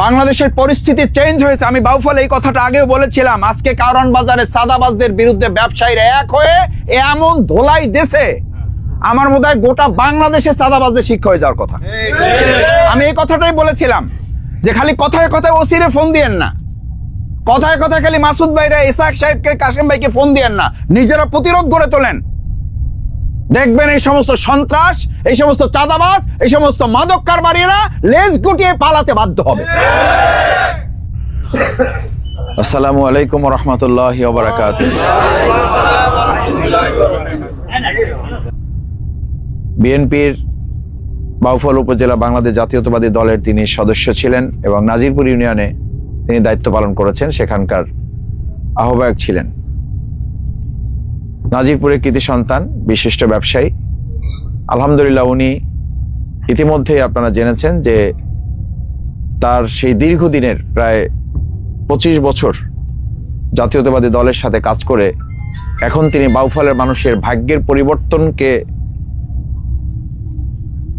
বাংলাদেশের পরিস্থিতি চেঞ্জ হয়েছে। আমি বাউফল এই কথাটা আগেও বলেছিলাম। আজকে কারওয়ান বাজারে সাদাবাজদের বিরুদ্ধে ব্যবসায়ীরা এক হয়ে এমন ধোলাই দেশে, আমার মনে হয় গোটা বাংলাদেশে সাদাবাজদের শিক্ষা হয়ে যাওয়ার কথা। আমি এই কথাটাই বলেছিলাম যে খালি কথায় কথায় ওসিরে ফোন দিয়েন না, কথায় কথায় খালি মাসুদ ভাইরা, ইসাক সাহেবকে, কাশেম ভাইকে ফোন দিয়েন না, নিজেরা প্রতিরোধ গড়ে তোলেন। দেখবেন এই সমস্ত সন্ত্রাস, এই সমস্ত চাঁদাবাজ, এই সমস্ত মাদক কারবারীরা লেজ গুটিয়ে পালাতে বাধ্য হবে। আসসালামু আলাইকুম ওয়া রাহমাতুল্লাহি ওয়া বারাকাতুহু। বিএনপির বাউফল উপজেলা বাংলাদেশ জাতীয়তাবাদী দলের তিনি সদস্য ছিলেন এবং নাজিরপুর ইউনিয়নে তিনি দায়িত্ব পালন করেছেন, সেখানকার আহ্বায়ক ছিলেন। নাজিরপুরের কৃতি সন্তান, বিশিষ্ট ব্যবসায়ী। আলহামদুলিল্লাহ, উনি ইতিমধ্যেই আপনারা জেনেছেন যে তার সেই দীর্ঘদিনের প্রায় 25 বছর জাতীয়তাবাদী দলের সাথে কাজ করে এখন তিনি বাউফলের মানুষের ভাগ্যের পরিবর্তনকে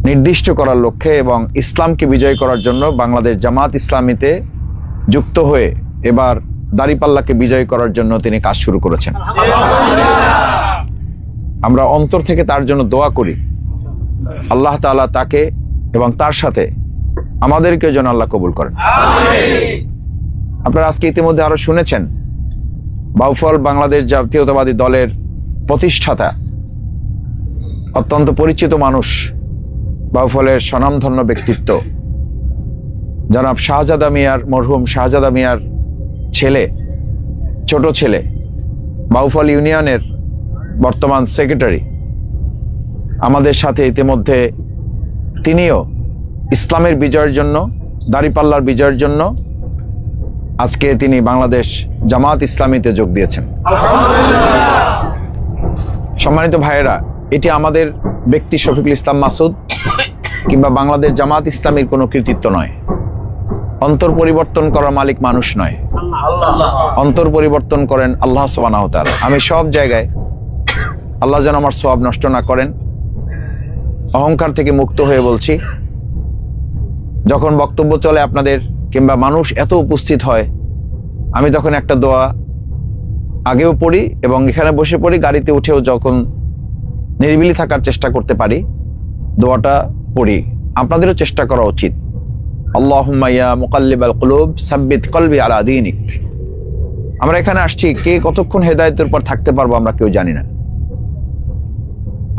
নির্দিষ্ট করার লক্ষ্যে এবং ইসলামকে বিজয় করার জন্য বাংলাদেশ জামাত ইসলামীতে যুক্ত হয়ে এবার দাঁড়িপাল্লাকে বিজয় করার জন্য তিনি কাজ শুরু করেছেন। আমরা অন্তর থেকে তার জন্য দোয়া করি, আল্লাহ তাআলা তাকে এবং তার সাথে আমাদেরকে যেন আল্লাহ কবুল করেন। আপনারা আজকে ইতিমধ্যে আরো শুনেছেন, বাউফল বাংলাদেশ জাতীয়তাবাদী দলের প্রতিষ্ঠাতা, অত্যন্ত পরিচিত মানুষ, বাউফলের স্বনামধন্য ব্যক্তিত্ব জনাব শাহজাদা মিয়ার, মরহুম শাহজাদা মিয়ার ছেলে, ছোট ছেলে, বাউফল ইউনিয়নের বর্তমান সেক্রেটারি, আমাদের সাথে ইতিমধ্যে তিনিও ইসলামের বিজয়ের জন্য, দাঁড়িপাল্লার বিজয়ের জন্য আজকে তিনি বাংলাদেশ জামাত ইসলামীতে যোগ দিয়েছেন। সম্মানিত ভাইয়েরা, এটি আমাদের ব্যক্তি শফিকুল ইসলাম মাসুদ কিংবা বাংলাদেশ জামাত ইসলামীর কোনো কৃতিত্ব নয়। অন্তর পরিবর্তন করার মালিক মানুষ নয়, অন্তর পরিবর্তন করেন আল্লাহ সুবহানাহু ওয়া তাআলা। আমি সব জায়গায় আল্লাহ যেন আমার সওয়াব নষ্ট না করেন, অহংকার থেকে মুক্ত হয়ে বলছি। যখন বক্তব্য চলে আপনাদের কিংবা মানুষ এত উপস্থিত হয়, আমি তখন একটা দোয়া আগেও পড়ি এবং এখানে বসে পড়ি, গাড়িতে উঠেও যখন নিরিবিলি থাকার চেষ্টা করতে পারি দোয়াটা পড়ি। আপনাদেরও চেষ্টা করা উচিত। আল্লাহুম্মা ইয়া মুকাল্লিবাল কুলুব সাব্বিত কলবি আলা দীনিক। আমরা এখানে আসছি, কে কতক্ষণ হেদায়েতের উপর থাকতে পারবো আমরা কেউ জানি না।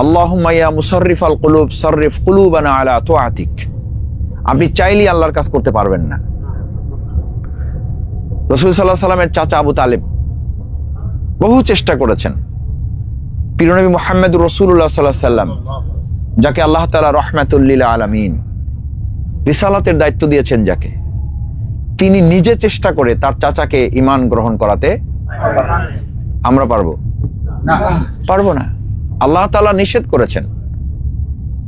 আল্লাহুম্মা ইয়া মুসাররিফাল কুলুব সাররিফ কুলুবানা আলা তুআতিক। আপনি চাইলেই আল্লাহর কাজ করতে পারবেন না। রাসূল সাল্লাল্লাহু আলাইহি সাল্লামের চাচা আবু তালেব বহু চেষ্টা করেছেন। প্রিয়নবী মুহাম্মদুর রাসূলুল্লাহ সাল্লাল্লাহু আলাইহি সাল্লাম, যাকে আল্লাহ তাআলা রাহমাতুল লিল আলামিন রিসালাতের দায়িত্ব দিয়েছেন, যাকে তিনি নিজে চেষ্টা করে তার চাচাকে ঈমান গ্রহণ করাতে আমরা পারবো না। আল্লাহ তাআলা নিষেধ করেছেন।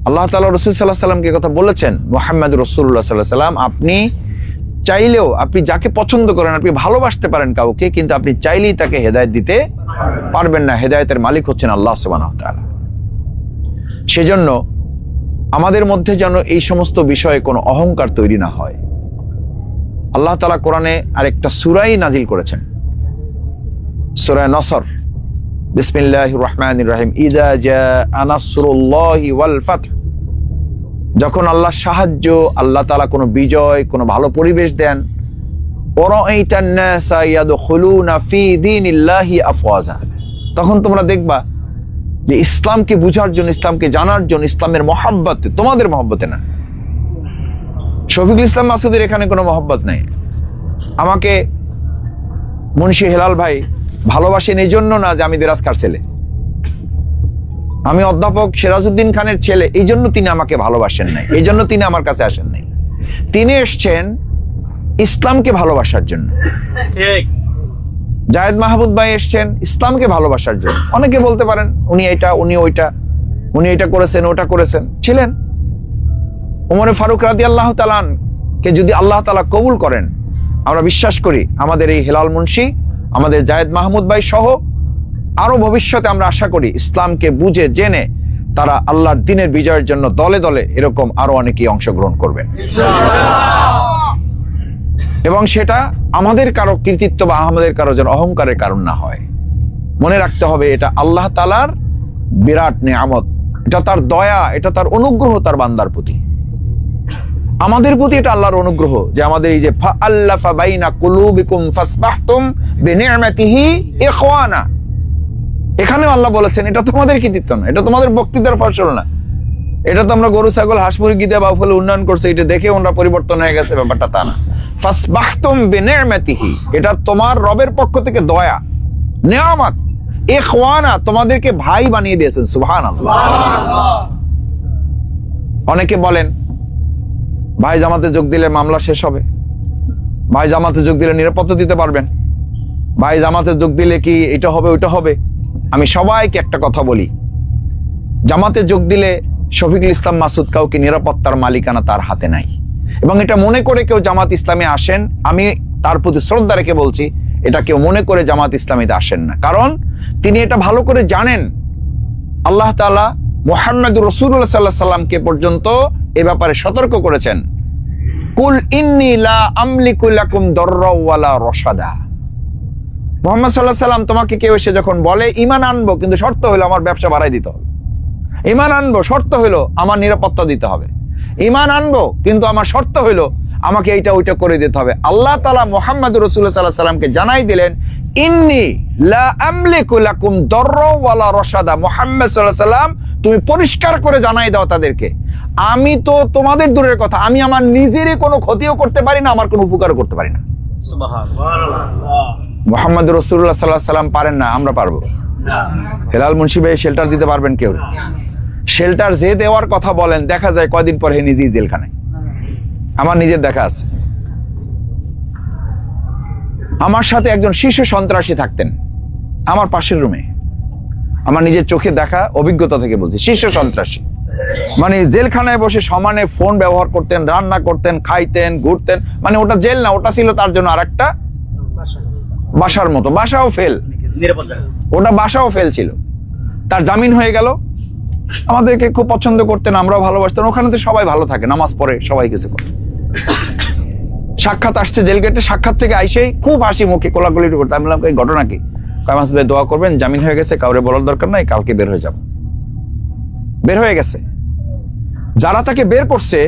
আল্লাহ তাআলা রাসূল সাল্লাল্লাহু আলাইহি সাল্লামকে কথা বলেছেন, মুহাম্মদুর রাসূলুল্লাহ সাল্লাল্লাহু আলাইহি সাল্লাম, আপনি চাইলেও, আপনি যাকে পছন্দ করেন, আপনি ভালোবাসতে পারেন কাউকে, কিন্তু আপনি চাইলেই তাকে হেদায়েত দিতে পারবেন না। হেদায়েতের মালিক হচ্ছেন আল্লাহ সুবহানাহু ওয়া তাআলা। সেজন্য আমাদের মধ্যে যেন এই সমস্ত বিষয়ে কোনো অহংকার তৈরি না হয়। আল্লাহ তাআলা কোরআনে আরেকটা সূরাই নাজিল করেছেন, সূরা নসর। বিসমিল্লাহির রাহমানির রাহিম। ইযা জাআ নাসরুল্লাহি ওয়াল ফাতহ। যখন আল্লাহর সাহায্য, আল্লাহ তাআলা কোনো বিজয়, কোনো ভালো পরিবেশ দেন, ওয়ারাআইতান নাসা ইয়াদখুলুনা ফি দীনিল্লাহি আফওয়াজা, তখন তোমরা দেখবা যে ইসলামকে বুঝার জন্য, ইসলামকে জানার জন্য, ইসলামের মহব্বতে, তোমাদের মহব্বতে না। শফিকুল ইসলাম মাসুদের এখানে কোনো মহব্বত নাই। আমাকে মুন্সি হেলাল ভাই ভালোবাসেন এই জন্য না যে আমি দেরাজকার ছেলে, আমি অধ্যাপক সিরাজউদ্দিন খানের ছেলে, এই জন্য তিনি আমাকে ভালোবাসেন নাই, এই জন্য তিনি আমার কাছে আসেন নাই। তিনি এসছেন ইসলামকে ভালোবাসার জন্য। জায়েদ মাহমুদ ভাই এসছেন ইসলামকে ভালোবাসার জন্য। অনেকে বলতে পারেন উনি এটা, উনি ওইটা, উনি এটা করেছেন, ওটা করেছেন, ছিলেন। ওমর ফারুক রাদিয়াল্লাহু তাআলা কে যদি আল্লাহ তাআলা কবুল করেন, আমরা বিশ্বাস করি আমাদের এই হেলাল মুন্সি, আমাদের জায়েদ মাহমুদ ভাই সহ আরো ভবিষ্যতে আমরা আশা করি ইসলামকে বুঝে জেনে তারা আল্লাহর দ্বীনের বিজয়ের জন্য দলে দলে এরকম আরো অনেকেই অংশগ্রহণ করবেন। এবং সেটা আমাদের কারো কৃতিত্ব বা আমাদের কারো যেন অহংকারের কারণ না হয়। মনে রাখতে হবে এটা আল্লাহ তাআলার বিরাট নিয়ামত, এটা তার দয়া, এটা তার অনুগ্রহ তার বান্দার প্রতি। আমাদের প্রতি এটা আল্লাহর অনুগ্রহ যে আমাদের এই যে ফাআল্লাফা বাইনা কুলুবিকুম ফাসবাহতুম বিনি'মাতিহি ইখওয়ানা, এখানেও আল্লাহ বলেছেন এটা তোমাদের কৃতিত্ব না, এটা তোমাদের বক্তৃতার ফসল না, এটা তো আমরা গরু ছাগল হাঁস মুরগি দিয়ে বাউফলে উন্নয়ন করছে এটা দেখে ওনারা পরিবর্তন হয়ে গেছে, ব্যাপারটা তা না। ফাসবাহতুম বিনি'মাতিহি, এটা তোমার রবের পক্ষ থেকে দয়া, নিয়ামত। ইখওয়ানা, তোমাদেরকে ভাই বানিয়ে দিয়েছেন। সুবহানাল্লাহ। অনেকে বলেন ভাই জামাতে যোগ দিলে মামলা শেষ হবে, ভাই জামাতে যোগ দিলে নিরাপত্তা দিতে পারবেন, ভাই জামাতে যোগ দিলে কি এটা হবে ওইটা হবে। আমি সবাইকে একটা কথা বলি, জামাতে যোগ দিলে শফিকুল ইসলাম মাসুদ কাউকে নিরাপত্তার মালিকানা তার হাতে নাই। এবং এটা মনে করে কেউ জামাত ইসলামে আসেন, আমি তার প্রতি শ্রদ্ধা রেখে বলছি, এটা কেউ মনে করে জামাত ইসলামীতে আসেন না। কারণ তিনি এটা ভালো করে জানেন আল্লাহ তাআলা মুহাম্মদুর রাসূলুল্লাহ সাল্লাল্লাহু আলাইহি সাল্লামকে পর্যন্ত এ ব্যাপারে সতর্ক করেছেন, কুল ইন্নী লা আমলিকু লাকুম দাররা ওয়ালা রশাদা। মুহাম্মদ সাল্লাল্লাহু আলাইহি সাল্লাম তোমাকে কেউ এসে যখন বলে ঈমান আনবো কিন্তু শর্ত হলো আমার ব্যবসা বাড়াই দিতে হবে, ঈমান আনবো শর্ত হলো আমার নিরাপত্তা দিতে হবে, ঈমান আনবো কিন্তু আমার শর্ত হলো আমাকে এইটা ওইটা করে দিতে হবে। আল্লাহ তাআলা মুহাম্মদুর রাসূলুল্লাহ সাল্লাল্লাহু আলাইহি সাল্লামকে জানাই দিলেন, ইন্নী লা আমলিকু লাকুম দাররা ওয়ালা রশাদা। মুহাম্মদ সাল্লাল্লাহু আলাইহি সাল্লাম তুমি পরিষ্কার করে জানাই দাও তাদেরকে, আমি তো তোমাদের দূরের কথা, আমি আমার নিজেরই কোনো ক্ষতিও করতে পারি না, আমার কোনো উপকারও করতে পারি না। সুবহানাল্লাহ। মুহাম্মদ রাসূলুল্লাহ সাল্লাল্লাহু আলাইহি সাল্লাম পারেন না, আমরা পারবো না। হেলাল মুন্সি ভাই শেল্টার দিতে পারবেন কেউ? শেল্টার যে দেওয়ার কথা বলেন দেখা যায় কয়দিন পরে নিজেই জেলখানায়। আমার নিজের দেখা আছে, আমার সাথে একজন শীর্ষ সন্ত্রাসী থাকতেন আমার পাশের রুমে, আমার নিজের চোখে দেখা অভিজ্ঞতা থেকে বলছি, শীর্ষ সন্ত্রাসী মানে জেলখানায় বসে সমানে ফোন ব্যবহার করতেন, রান্না করতেন, খাইতেন, ঘুরতেন, মানে ওটা জেল না, ওটা ছিল তার জন্য আরেকটা বাসার মতো, বাসাও ফেল, ওটা বাসাও ফেল ছিল। তার জামিন হয়ে গেল, আমাদেরকে খুব পছন্দ করতেন, আমরাও ভালোবাসতেন, ওখানে তো সবাই ভালো থাকে, নামাজ পড়ে, সবাই কিছু করে। সাক্ষাৎ আসছে জেল গেটে, সাক্ষাৎ থেকে আইসেই খুব হাসি মুখে কোলাকুলি করতে, আমি বললাম এই ঘটনা কি? মাসুদ ভাই দোয়া করবেন, জামিন হয়ে গেছে, কাউরে বলার দরকার নাই, কালকে বের হয়ে যাব। বের হয়ে গেছে, যারা তাকে বের করছে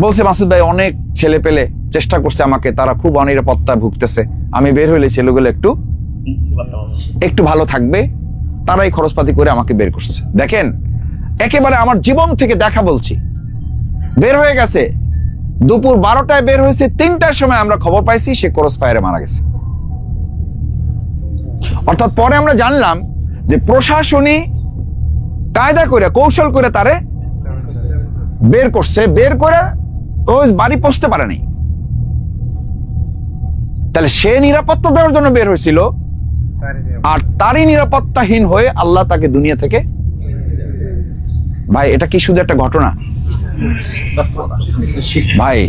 বলছে মাসুদ ভাই অনেক ছেলে পেলে চেষ্টা করছে আমাকে, তারা খুব অনিরাপত্তায় ভুগতেছে, আমি বের হইলে ছেলেগুলো একটু ভালো থাকবে, তারাই খরচপাতি করে আমাকে বের করছে। দেখেন একেবারে আমার জীবন থেকে দেখা বলছি, বের হয়ে গেছে, দুপুর 12টায় বের হয়েছে, 3টার সময় আমরা খবর পাইছি সে ক্রস ফায়ারে মারা গেছে। অর্থাৎ পরে আমরা জানলাম যে প্রশাসনী কায়দা করে কৌশল করে তারে বের করছে, বের করে ওই বাড়ি পৌঁছতে পারে নাই। তাহলে সে নিরাপত্তা দেওয়ার জন্য বের হয়েছিল, আর তারই নিরাপত্তাহীন হয়ে আল্লাহ তাকে দুনিয়া থেকে, ভাই এটা কি শুধু একটা ঘটনা? ভাই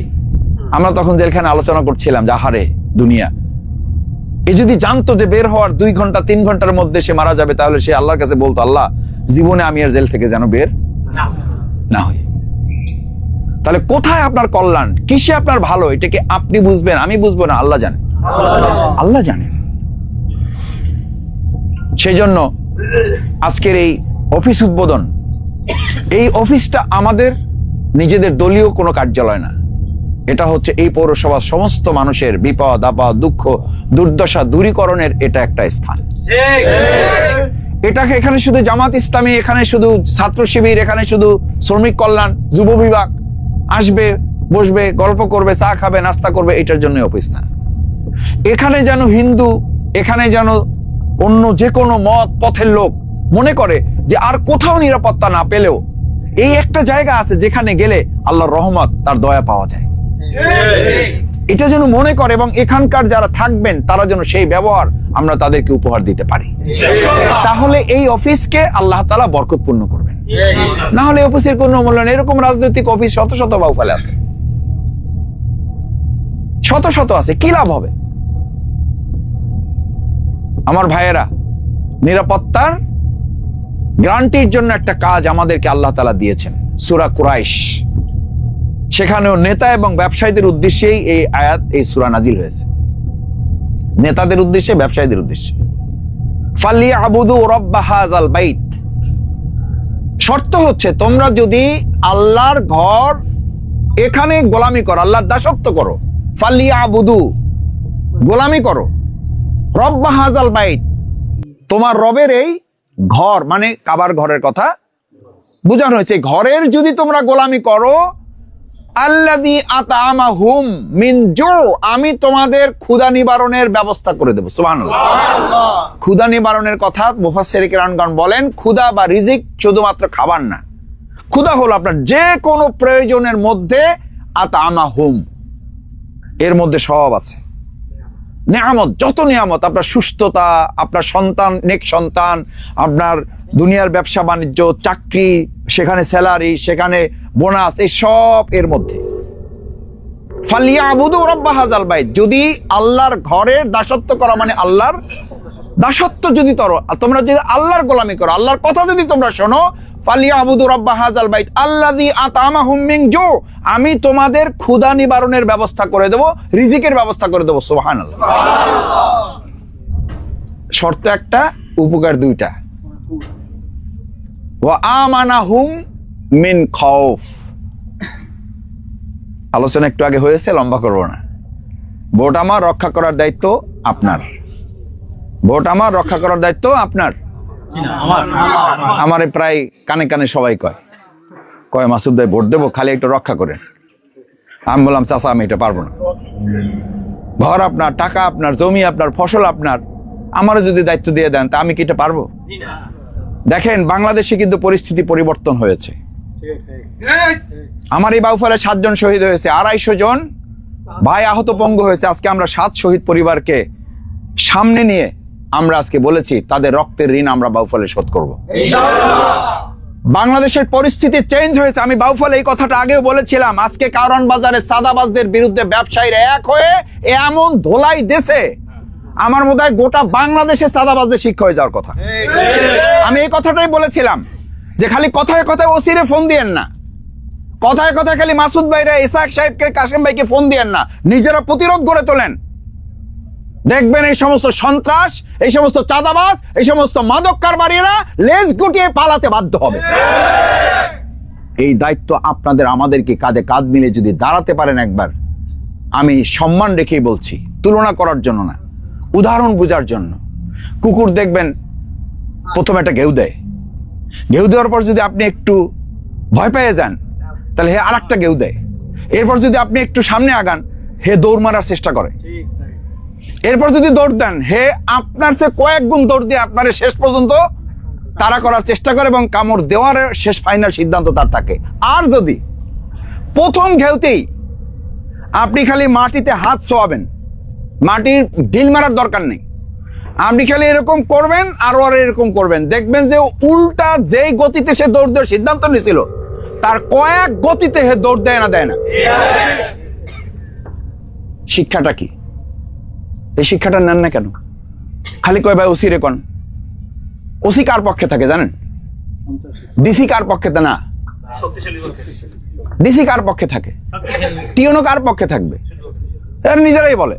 আমরা তখন জেলখানে আলোচনা করছিলাম যে আহারে দুনিয়া, এ যদি জানতো যে বের হওয়ার 2 ঘন্টা 3 ঘন্টার মধ্যে সে মারা যাবে, তাহলে সে আল্লাহর কাছে বলতো, আল্লাহ জীবনে আমি আর জেল থেকে যেন বের না হই। তাহলে কোথায় আপনার কল্যাণ, কিসে আপনার ভালো, এটাকে আপনি বুঝবেন, আমি বুঝবো না, আল্লাহ জানেন, আল্লাহ জানেন। সেই জন্য আজকের এই অফিস উদ্বোধন, এই অফিসটা আমাদের নিজেদের দলীয় কোনো কার্যালয় না, এটা হচ্ছে এই পৌরসভার সমস্ত মানুষের বিপদ আপদ দুঃখ দুর্দশা দূরীকরণের এটা একটা স্থান। এটাকে এখানে শুধু জামাত ইসলামী, এখানে শুধু ছাত্র শিবির, এখানে শুধু শ্রমিক কল্যাণ, যুব বিভাগ আসবে, বসবে, গল্প করবে, চা খাবে, নাস্তা করবে, এটার জন্য অফিস না। এখানে যেন হিন্দু, এখানে যেন অন্য যে কোনো মত পথের লোক মনে করে যে আর কোথাও নিরাপত্তা না পেলেও এই একটা জায়গা আছে যেখানে গেলে আল্লাহর রহমত, তার দয়া পাওয়া যায়, এটা যেন মনে করে, এবং এখানকার যারা থাকবেন তারা যেন সেই ব্যবহার আমরা তাদেরকে উপহার দিতে পারি। তাহলে এই অফিসকে আল্লাহ তাআলা বরকতপূর্ণ করবেন, না হলে অফিসের কোনো মূল্য নেই। এরকম রাজনৈতিক অফিস শত শত বাউফালে আছে, শত শত আছে, কি লাভ হবে? আমার ভাইয়েরা, নিরাপত্তার গ্যারান্টির জন্য একটা কাজ আমাদেরকে আল্লাহ তাআলা দিয়েছেন, সূরা কুরাইশ সেখানেও নেতা এবং ব্যবসায়ীদের উদ্দেশ্যেই এই আয়াত, এই সূরা নাজিল হয়েছে। নেতাদের উদ্দেশ্যে, ব্যবসায়ীদের উদ্দেশ্যে। ফালিয়াবুদু রাব্বা হাযাল বাইত, শর্ত হচ্ছে তোমরা যদি আল্লাহর ঘর এখানে গোলামি করো, আল্লাহর দাসত্ব করো, ফালিয়াবুদু গোলামি করো, রব্বা হাযাল বাইত তোমার রবের এই ঘর, মানে কাবার ঘরের কথা বোঝানো হয়েছে। ঘরের যদি তোমরা গোলামি করো, আল্লাযী আতআমাহুম মিন জু, আমি তোমাদের ক্ষুধা নিবারণের ব্যবস্থা করে দেব। সুবহানাল্লাহ। ক্ষুধা নিবারণের কথা মুফাসসির কিরামগণ বলেন, ক্ষুধা বা রিজিক শুধুমাত্র খাবার না, ক্ষুধা হলো আপনার যে কোনো প্রয়োজনের মধ্যে আতআমাহুম, এর মধ্যে সব আছে। নিয়ামত, যত নিয়ামত, আপনার সুস্থতা, আপনার সন্তান, নেক সন্তান, আপনার দুনিয়ার ব্যবসা বাণিজ্য, চাকরি, সেখানে স্যালারি, সেখানে বোনাস, এই সব এর মধ্যে। ফালিয়াবুদু রাব্বা হাযাল বাইত, যদি আল্লাহর ঘরের দাসত্ব করা মানে আল্লাহর দাসত্ব যদি তোমরা যদি আল্লাহর গোলামি করো, আল্লাহর কথা যদি তোমরা শোনো, ফালিয়াবুদু রাব্বা হাযাল বাইত আল্লাযী আতআমাহুম মিন জু, আমি তোমাদের ক্ষুধা নিবারণের ব্যবস্থা করে দেব, রিজিকের ব্যবস্থা করে দেব। সুবহানাল্লাহ। শর্ত একটা, উপকার দুইটা। ওয়া আমানাহুম মিন খাউফ, আলোচনা একটু আগে হয়েছে, লম্বা করব না। ভোট আমার, রক্ষা করার দায়িত্ব আপনার। ভোট আমার, রক্ষা করার দায়িত্ব আপনার। আমারে প্রায় কানে কানে সবাই কয় মাসুদ ভাই ভোট দেবো, খালি একটু রক্ষা করেন। আমি বললাম চাচা আমি এটা পারবো না। ঘর আপনার, টাকা আপনার, জমি আপনার, ফসল আপনার, আমারও যদি দায়িত্ব দিয়ে দেন তা আমি কি এটা পারবো? দেখেন বাংলাদেশে কিন্তু পরিস্থিতি পরিবর্তন হয়েছে। আমার এই বাউফলে 7 জন শহীদ হয়েছে, 250 জন ভাই আহত পঙ্গু হয়েছে। আজকে আমরা 7 শহীদ পরিবারকে সামনে নিয়ে আমরা আজকে বলেছি তাদের রক্তের ঋণ আমরা বাউফলে শোধ করব। বাংলাদেশের পরিস্থিতি চেঞ্জ হয়েছে। আমি বাউফলে এই কথাটা আগেও বলেছিলাম। আজকে কারওয়ান বাজারে সাদাবাজদের বিরুদ্ধে ব্যবসায়ীরা এক হয়ে এমন ধোলাই দেশে, আমার মনে হয় গোটা বাংলাদেশে সাদাবাজদের শিক্ষা হয়ে যাওয়ার কথা। আমি এই কথাটাই বলেছিলাম যে খালি কথায় কথায় ওসিরে ফোন দিয়েন না, কথায় কথায় খালি মাসুদ ভাইরা, ইসাক সাহেবকে, কাশেম ভাইকে ফোন দিয়েন না, নিজেরা প্রতিরোধ গড়ে তোলেন। দেখবেন এই সমস্ত সন্ত্রাস, এই সমস্ত চাঁদাবাজ, এই সমস্ত মাদক কারবারীরা লেজ গুটিয়ে পালাতে বাধ্য হবে। এই দায়িত্ব আপনাদের, আমাদেরকে কাঁধে কাঁধ মিলে যদি দাঁড়াতে পারেন একবার, আমি সম্মান রেখেই বলছি, তুলনা করার জন্য না, উদাহরণ বোঝার জন্য। কুকুর দেখবেন প্রথমে একটা ঘেউ দেয়, ঘেউ দেওয়ার পর যদি আপনি একটু ভয় পেয়ে যান তাহলে হে আর একটা ঘেউ দেয়। এরপর যদি আপনি একটু সামনে আগান, হে দৌড় মারার চেষ্টা করে। এরপর যদি দৌড় দেন, হে আপনার চেয়ে কয়েক গুণ দৌড় দিয়ে আপনার শেষ পর্যন্ত তাড়া করার চেষ্টা করে এবং কামড় দেওয়ার শেষ ফাইনাল সিদ্ধান্ত তার থাকে। আর যদি প্রথম ঘেউতেই আপনি খালি মাটিতে হাত ছোঁয়াবেন, মাটির ঢিল মারার দরকার নেই, আপনি খালি এরকম করবেন আর এরকম করবেন, দেখবেন যে উল্টা যেই গতিতে সে দৌড় দেওয়ার সিদ্ধান্ত নিয়েছিল তার কয়েক গতিতে হে দৌড় দেয় না। শিক্ষাটা কি? এই শিক্ষাটা নেন না কেন? খালি কয় ভাই ওসি রেকন। ওসি কার পক্ষে থাকে জানেন? ডিসি কার পক্ষে? না, ডিসি কার পক্ষে থাকে? টিওনো কার পক্ষে থাকবে? এরা নিজেরাই বলে।